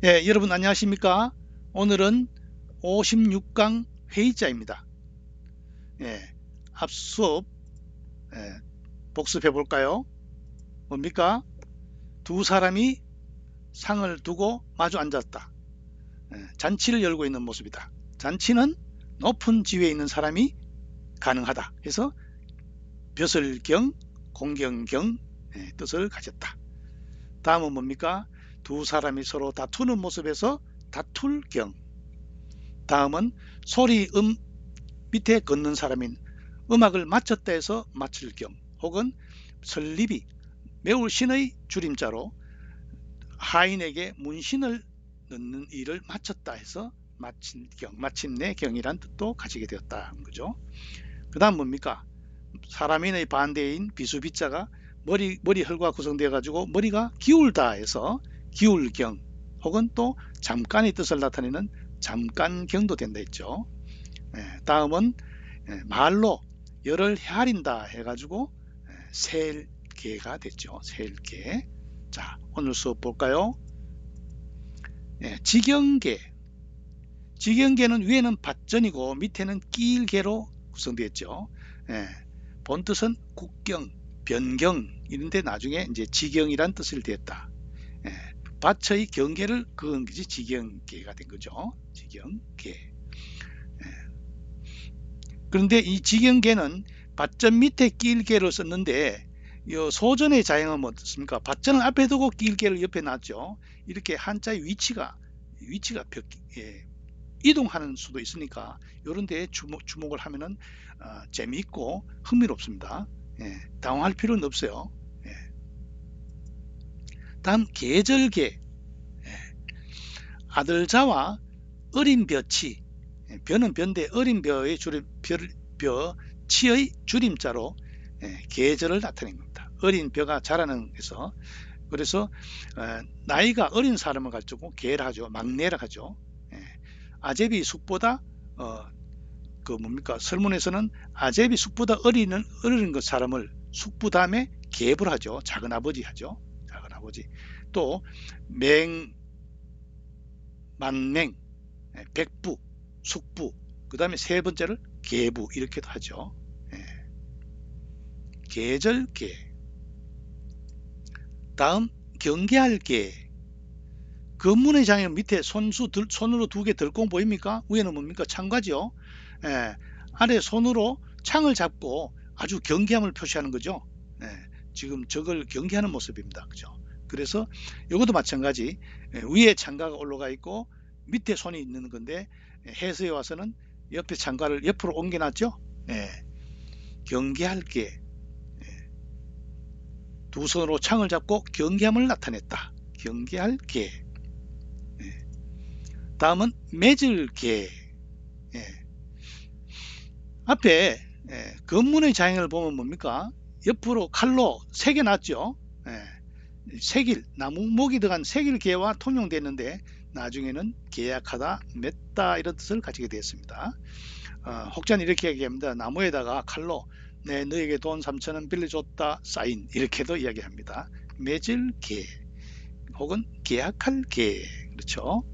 예, 여러분 안녕하십니까? 오늘은 56강 회의자입니다. 예, 앞 수업 복습해 볼까요? 뭡니까? 두 사람이 상을 두고 마주 앉았다. 잔치를 열고 있는 모습이다. 잔치는 높은 지위에 있는 사람이 가능하다. 해서 벼슬경, 공경경 뜻을 가졌다. 다음은 뭡니까? 두 사람이 서로 다투는 모습에서 다툴경. 다음은 소리 밑에 걷는 사람인 음악을 맞췄다 해서 맞출 겸, 혹은 설립이 매울 신의 줄임자로 하인에게 문신을 넣는 일을 마쳤다 해서 마친 경, 마침내 경이란 뜻도 가지게 되었다는 거죠. 그 다음 뭡니까? 사람인의 반대인 비수비자가 머리혈과 구성되어 가지고 머리가 기울다 해서 기울경, 혹은 또 잠깐의 뜻을 나타내는 잠깐경도 된다 했죠. 다음은 말로 열을 헤아린다 해가지고 세일계가 됐죠. 세일계. 자, 오늘 수업 볼까요? 직영계. 직영계는 위에는 밭전이고 밑에는 끼일계로 구성되었죠. 본뜻은 국경, 변경 이런데 나중에 이제 직영이란 뜻을 댔다. 밭의 경계를 그은 것이 직영계가 된 거죠. 직영계. 그런데 이 직영계는 밭전 밑에 끼일계로 썼는데 소전의 자형은 어떻습니까? 밭전을 앞에 두고 끼일계를 옆에 놨죠. 이렇게 한자의 위치가 이동하는 수도 있으니까 이런 데에 주목을 하면은 재미있고 흥미롭습니다. 당황할 필요는 없어요. 다음 계절계. 아들자와 어린 벼치. 벼는 벼인데 어린 벼의 치의 줄임자로 계절을 나타낸 겁니다. 어린 벼가 자라는 해서, 그래서 나이가 어린 사람을 가지고 계라 하죠. 막내라 하죠. 아제비 숙보다 그 뭡니까? 설문에서는 아제비 숙보다 어린 그 사람을 숙부 다음에 계부를 하죠. 작은 아버지 하죠. 작은 아버지. 또 만맹, 백부, 숙부, 그 다음에 세 번째를 계부 이렇게도 하죠. 계절계. 다음 경계할계. 건문의 장애 밑에 손으로 두 개 들고 보입니까? 위에는 뭡니까? 창과죠. 아래 손으로 창을 잡고 아주 경계함을 표시하는 거죠. 지금 저걸 경계하는 모습입니다. 그죠? 그래서 이것도 마찬가지. 위에 창가가 올라가 있고 밑에 손이 있는 건데 해서에 와서는 옆에 창가를 옆으로 옮겨놨죠. 경계할게. 두 손으로 창을 잡고 경계함을 나타냈다. 경계할게. 다음은 맺을게. 앞에 건문의 자형을 보면 뭡니까? 옆으로 칼로 새겨놨죠. 색일, 나무목이 들어간 색일계와 통용됐는데 나중에는 계약하다, 맺다 이런 뜻을 가지게 되었습니다. 혹자는 이렇게 얘기합니다. 나무에다가 칼로 너에게 돈 3,000원 빌려줬다 사인 이렇게도 이야기합니다. 맺을 계 혹은 계약할 계. 그렇죠.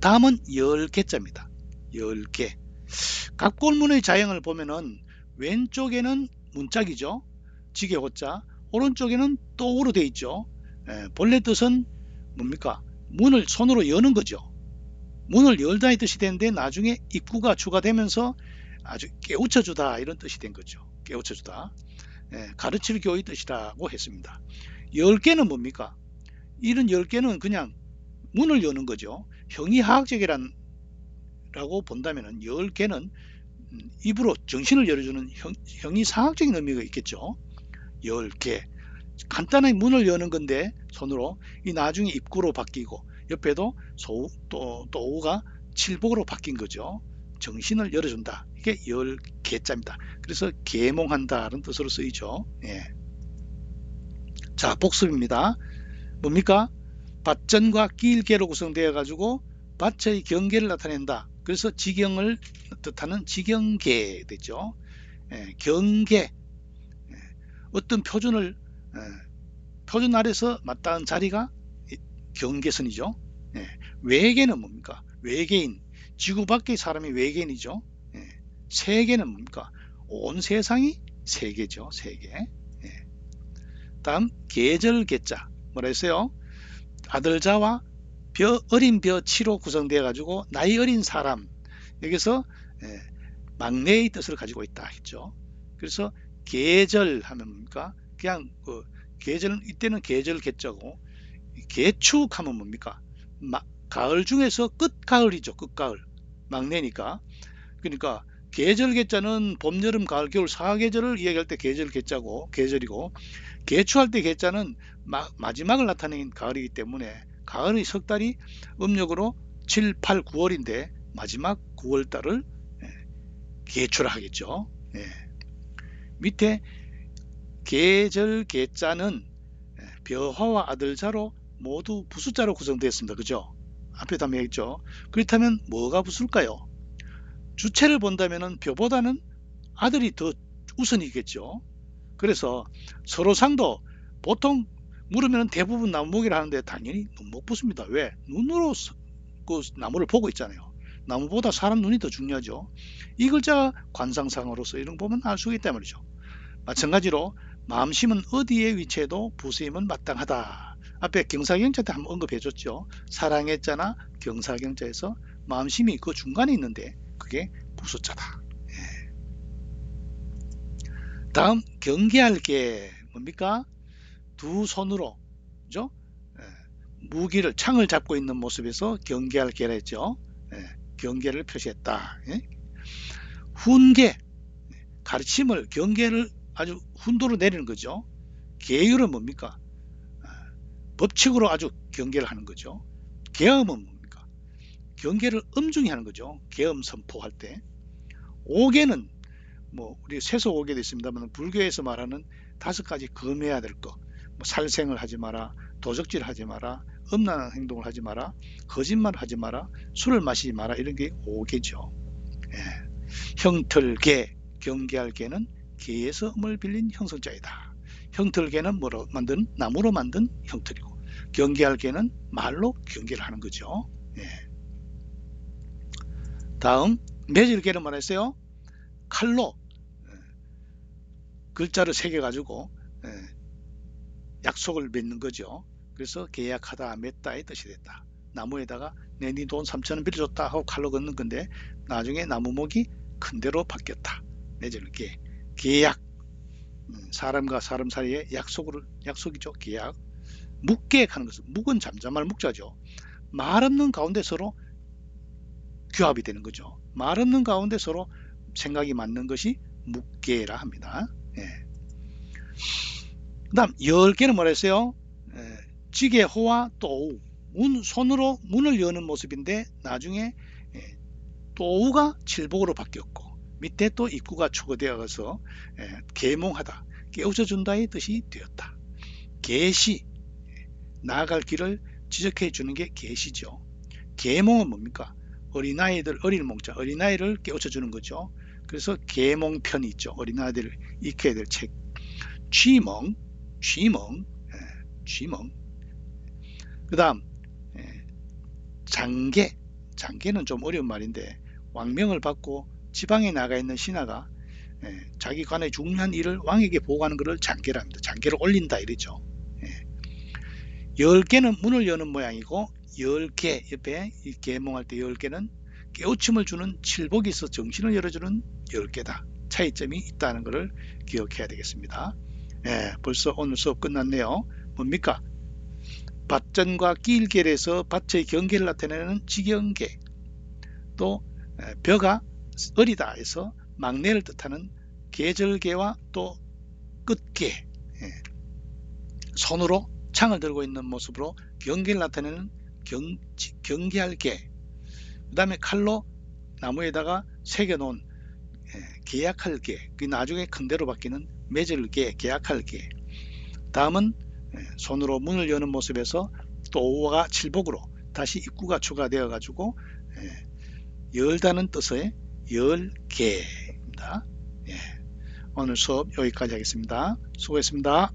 다음은 10개자입니다. 10개. 각골문의 자형을 보면은 왼쪽에는 문짝이죠. 지게 호자. 오른쪽에는 또우로 되어 있죠. 본래 뜻은 뭡니까? 문을 손으로 여는 거죠. 문을 열다의 뜻이 되는데 나중에 입구가 추가되면서 아주 깨우쳐주다 이런 뜻이 된 거죠. 깨우쳐주다. 가르칠 교의 뜻이라고 했습니다. 10개는 뭡니까? 이런 10개는 그냥 문을 여는 거죠. 형이하학적이라고 본다면 10개는 입으로 정신을 열어주는 형이상학적인 의미가 있겠죠. 10개. 간단하게 문을 여는 건데 손으로 이 나중에 입구로 바뀌고 옆에도 또우가 칠복으로 바뀐 거죠. 정신을 열어준다. 이게 10개자입니다. 그래서 계몽한다는 뜻으로 쓰이죠. 자, 복습입니다. 뭡니까? 밭전과 끼일계로 구성되어 가지고 밭의 경계를 나타낸다. 그래서 지경을 뜻하는 지경계 되죠. 경계. 어떤 표준 아래서 맞닿은 자리가 경계선이죠. 예. 외계는 뭡니까? 외계인, 지구 밖의 사람이 외계인이죠. 예. 세계는 뭡니까? 온 세상이 세계죠. 세계. 예. 다음 계절 계자 뭐라 했어요? 아들자와 어린 벼치로 구성되어 가지고 나이 어린 사람, 여기서 막내의 뜻을 가지고 있다 했죠. 그래서 계절 하면 뭡니까? 그냥 계절은 이때는 계절 계자고, 계축 하면 뭡니까? 가을 중에서 끝가을이죠. 끝가을. 막내니까. 그러니까 계절 계자는 봄, 여름, 가을, 겨울 4계절을 이야기할 때 계절 계자고 계절이고, 계추할 때 계자는 마지막을 나타내는 가을이기 때문에 가을의 석 달이 음력으로 7, 8, 9월인데 마지막 9월달을 계추라 하겠죠. 예. 밑에 계절 계자는 벼화와 아들자로 모두 부수자로 구성되어 있습니다. 그죠? 앞에도 한번 얘기했죠. 그렇다면 뭐가 부수일까요? 주체를 본다면 벼보다는 아들이 더 우선이겠죠. 그래서 서로상도 보통 물으면 대부분 나무목이라 하는데 당연히 못 붙습니다. 왜? 눈으로 그 나무를 보고 있잖아요. 나무보다 사람 눈이 더 중요하죠. 이 글자가 관상상으로서 이런 거 보면 알 수가 있단 말이죠. 마찬가지로 마음심은 어디에 위치해도 부수임은 마땅하다. 앞에 경사경자 때 한번 언급해 줬죠. 사랑의 자나 경사경자에서 마음심이 그 중간에 있는데 그게 부수자다. 예. 다음 경계할 게 뭡니까? 두 손으로, 그죠? 무기를, 창을 잡고 있는 모습에서 경계할 게라 했죠. 경계를 표시했다. 예? 훈계, 가르침을, 경계를 아주 훈도로 내리는 거죠. 계율은 뭡니까? 법칙으로 아주 경계를 하는 거죠. 계엄은 뭡니까? 경계를 엄중히 하는 거죠. 계엄 선포할 때. 오계는 뭐 우리 세속 오계도 있습니다만 불교에서 말하는 5가지 금해야 될 거. 뭐 살생을 하지 마라, 도적질 하지 마라, 음란한 행동을 하지 마라, 거짓말 하지 마라, 술을 마시지 마라, 이런 게 오계죠. 예. 형틀계, 경계할 계는 계에서 음을 빌린 형성자이다. 형틀계는 뭐로 만든? 나무로 만든 형틀이고, 경계할 계는 말로 경계를 하는 거죠. 예. 다음 매질계는 뭐라 했어요? 칼로 글자를 새겨 가지고 약속을 맺는 거죠. 그래서 계약하다, 맺다의 뜻이 됐다. 나무에다가 내 네 돈 3,000원 빌려줬다 하고 칼로 걷는 건데 나중에 나무목이 큰 데로 바뀌었다. 매질계, 계약, 사람과 사람 사이에 약속이죠. 계약. 묵계하는 것은, 묵은 잠잠할 묵자죠. 말 없는 가운데 서로 규합이 되는 거죠. 말 없는 가운데 서로 생각이 맞는 것이 묵계라 합니다. 예. 그 다음 10개는 뭐라 했어요? 지게호와 또우, 손으로 문을 여는 모습인데 나중에 또우가 칠복으로 바뀌었고 밑에 또 입구가 초거되어서 계몽하다, 깨우쳐준다의 뜻이 되었다. 계시, 나아갈 길을 지적해 주는 게 계시죠. 계몽은 뭡니까? 어린아이들, 어린 몽자, 어린아이를 깨우쳐 주는 거죠. 그래서 계몽편이 있죠. 어린아이들을 익혀야 될 책. 쥐멍, 쥐멍. 그 다음 장계, 장계는 좀 어려운 말인데 왕명을 받고 지방에 나가 있는 신하가 자기 관의 중요한 일을 왕에게 보고하는 것을 장계라 합니다. 장계를 올린다 이러죠. 10개는 문을 여는 모양이고 10개 옆에 이 계몽할 때 10개는 깨우침을 주는 칠복이 있어 정신을 열어주는 10개다. 차이점이 있다는 것을 기억해야 되겠습니다. 벌써 오늘 수업 끝났네요. 뭡니까? 밭전과 끼일계에서 밭의 경계를 나타내는 지경계, 또 벼가 어리다 해서 막내를 뜻하는 계절계와 또 끝계, 손으로 창을 들고 있는 모습으로 경계를 나타내는 경계할계, 그 다음에 칼로 나무에다가 새겨놓은 계약할계, 그 나중에 큰 데로 바뀌는 맺을계, 계약할계. 다음은 손으로 문을 여는 모습에서 또 오가 칠복으로 다시 입구가 추가되어 가지고 열다는 뜻의 열계입니다. 오늘 수업 여기까지 하겠습니다. 수고했습니다.